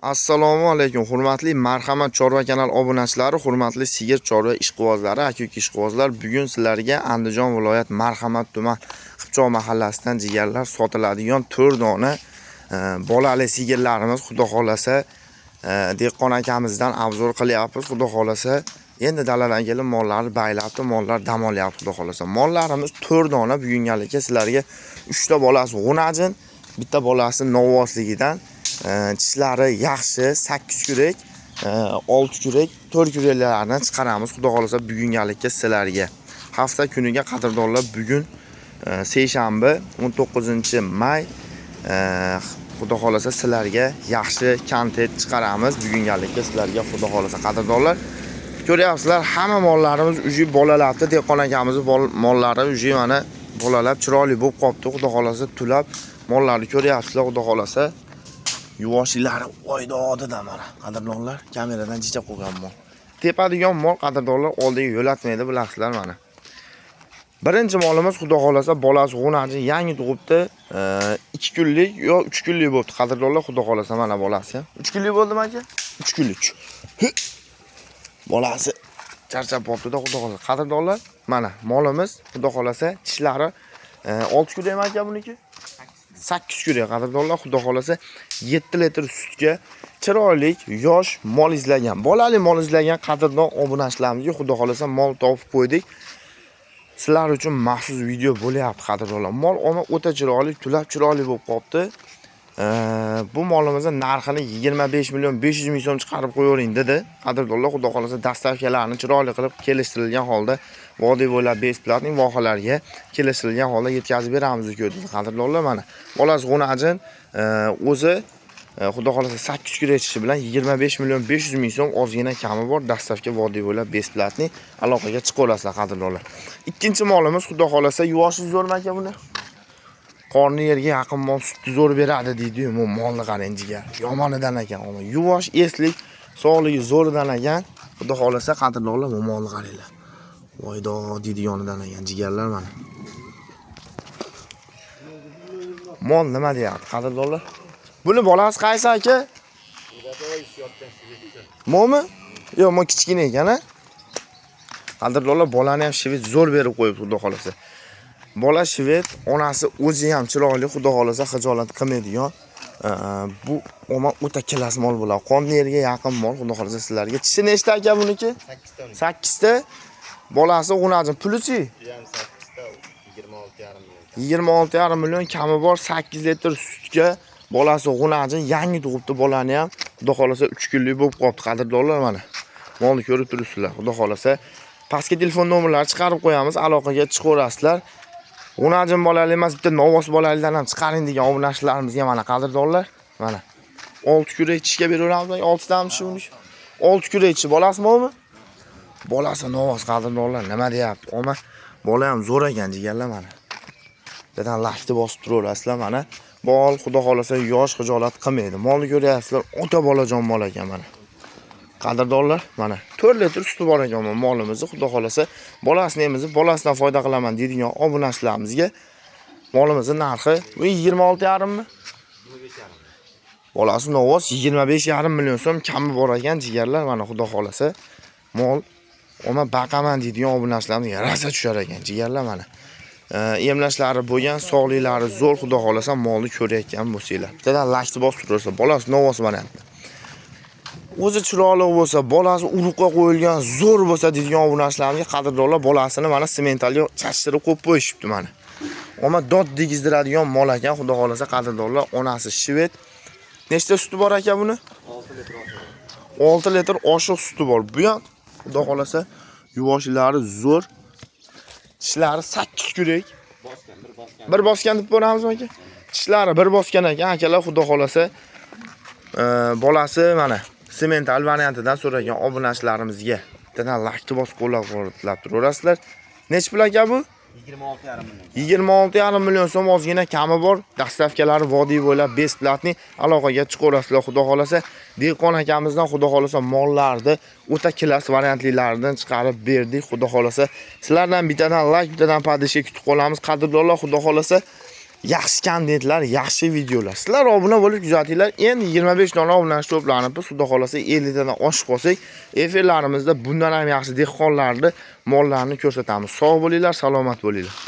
Assalomu alaykum, hurmatli Marhamat chorva kanal obunachilari, hurmatli sigir chorva ishqibozlari, aka-uka ishqibozlar. Bugun sizlarga Andijon viloyat Marhamat tuman Qibchoq mahallasidan jigarlar sotiladigan 4 dona bolali sigirlarimiz, xudo xolasa dehqon akamizdan obzor qilyapmiz. Xudo xolasa endi daladan kelib mollarni baylabdi, mollar dam olyapti. Xudo xolasa mollarimiz 4 dona bugungalikka sizlarga 3 ta bolasi g'unajin, bitta bolasi novvosligidan tishlari yaxshi, 8 kurak, 6 kurak, 4 kuraklarni chiqaramiz. Xudo xolasa bugungalikka sizlarga. Hafta kuniga qadrdonlar, bugun seshanba 19-may. Xudo xolasa sizlarga yaxshi kontent chiqaramiz bugungalikka sizlarga. Xudo xolasa qadrdonlar, ko'ryapsizlar, hamma mollarimiz uji bolalabdi. Dehqon akamiz mollari uji mana bolalab chiroyli bo'lib qopti. Xudo xolasa tulab mollarni ko'ryapsizlar. Xudo xolasa yuvoshilari oydodida mana qadrdonlar, kameradan jicha qo'ygan mol. Tepadigan mol qadrdonlar oldiga yo'latmaydi, bilasizlar mana. Birinchi molimiz xudo xolasa bolasi g'unajin, yangi tug'ibdi. 2 kunlik yo 3 kunlik bo'ldi qadrdonlar. Xudo xolasa mana bolasi ham 3 kunlik bo'ldimi aka? 3 kunlik. Bolasi charchab qolibdi-da, xudo xolasa qadrdonlar. Mana molimiz xudo xolasa tishlari 6 kun emas aka buniki. 8 kurak qadrdonlar. Xudo xolasa 7 litr sutga chiroyli yosh mol izlagan, bolali mol izlagan qadrdon obunachilarimizga xudo xolasa mol topib qo'ydik. Sizlar uchun maxsus video bo'lyapti qadrdonlar. Mol o'ta chiroyli, tulab chiroyli bo'lib qopti. Bu molimizning narxini 25 million 500 ming so'm chiqarib qo'yavering dedi qadrdonlar. Xudo xolasa dastavkalarni chiroyli qilib kelishtirilgan holda vodiy bo'ylab besplatning vohalarga kelishtirilgan holda yetkazib beramiz dedi qadrdonlar. Mana bolasi g'unajin, o'zi xudo xolasa 8 kurak tishi bilan 25 million 500 ming so'm ozgina kami bor. Dastavka vodiy bo'ylab besplatning aloqaga chiqa olasizlar qadrdonlar. Ikkinchi molimiz xudo xolasa yuvoshi zo'rmi aka buni? Qorni yerga yaqin mol sutni zo'r beradi deydi-yu, bu molni qarang jigar. Yomonidan ekan, ona yuvosh, eslik, sog'ligi zo'ridan ekan. Xudo xolasa qadrdonlar, bu molni qaranglar. Voydo deydigonidan ekan jigarlar mana. Mol nima deyapti qadrdonlar? Buni bolasi qaysi aka? Mo'mi? Yo'q, mo kichkina ekan-a. Qadrdonlar, bolani ham shvet zo'r berib qo'yibdi xudo xolasa. Bola shvet, onasi o'zi ham chiroyli, xudo xolasa xijolat qilmaydigan. Bu o'ta kilas mol bo'ladi. Qorni yerga yaqin mol, xudo xolasa sizlarga. Tishi nechta aka buniki? 8 ta. Bolasi g'unajin, pulichi? 26,5 million kami bor, 8 litr sutga. Bolasi g'unajin, yangi tug'ibdi bolani ham. Xudo xolasa 3 kunlik bo'lib qopti qadrdonlar mana. Molni ko'rib turibsizlar. Xudo xolasa pastga telefon nomerlarini chiqarib qo'yamiz, aloqaga chiqaverasizlar. G'unajin bolali emas, bitta novvos bolalidan ham chiqaring degan obunachilarimizga mana qadrdonlar. Mana 6 kurak tishga beraveramiz. 6 dan tishi uni. 6 kurak tishi bolasimi? Bolasi novvos qadrdonlar, nima deyapti? Oma bola ham zo'r ekan jigarlar mana. Dedan lashni bosib turaverasizlar mana. Bol xudo xolasa yosh xijolat qilmaydi. Molni ko'ryapsizlar, o'ta bolajon mol ekan mana. Qadrdonlar, mana 4 litr suti bor ekan molimizni. Xudo xolasa bolasini emizib, bolasidan foyda qilaman deydigan obunachilarimizga molimizning narxi 26,5 mi? 25,5. Bolasi novvos 25,5 million so'm kami bor ekan jigarlar mana. Xudo xolasa mol ona baqaman deydigan obunachilarimiz yarasa tushar ekan jigarlar mana. Emlashlari bo'lgan, sog'liklari zo'r, xudo xolasa molni ko'rayotgan bo'lsanglar. Bittadan lashni bosib tursa, bolasi novvos mana. O'zi chiroyli bo'lsa, bolasi uruqqa qo'yilgan, zo'r bo'lsa deydigan obunachilarimizga qadrdonlar, bolasini mana sementalga chashtirib qo'yib qo'yishibdi mana. Ama dod degizdiradigan mol ekan, xudo xolasa qadrdonlar. Onasi shvet. Nechta suti bor aka buni? 6 litr oshiq suti bor. Bu ham xudo xolasa yuvoshlari zo'r. Tishlari 8 kurak. Bir bosgan deb ko'ramizmi aka? Tishlari bir bosgan ekan, akalar, xudo xolasa bolasi mana semental variantidan so'ragan obunachilarimizga bittadan lakni bosib qo'llab turaverasizlar. Nech pul aka bu? 26,5 million so'm ozgina kami bor. Dastavkalari vodiy bo'ylab besplatning aloqaga chiqaverasizlar. Xudo xolasa dehqon akamizdan xudo xolasa mollarni o'ta kilas variantlilardan chiqarib berdik. Xudo xolasa sizlardan bittadan like, bittadan padishga kutib qolamiz. Qadrdonlar, xudo xolasa yaxshi kontentlar, yaxshi videolar. Sizlar obuna bo'lib kuzatinglar. Endi 25 dona obunachi to'planibdi. Xudo xolasa 50 tadan oshib qolsak, efirlarimizda bundan ham yaxshi dehqonlarni mollarini ko'rsatamiz. Sog' bo'linglar, salomat bo'linglar.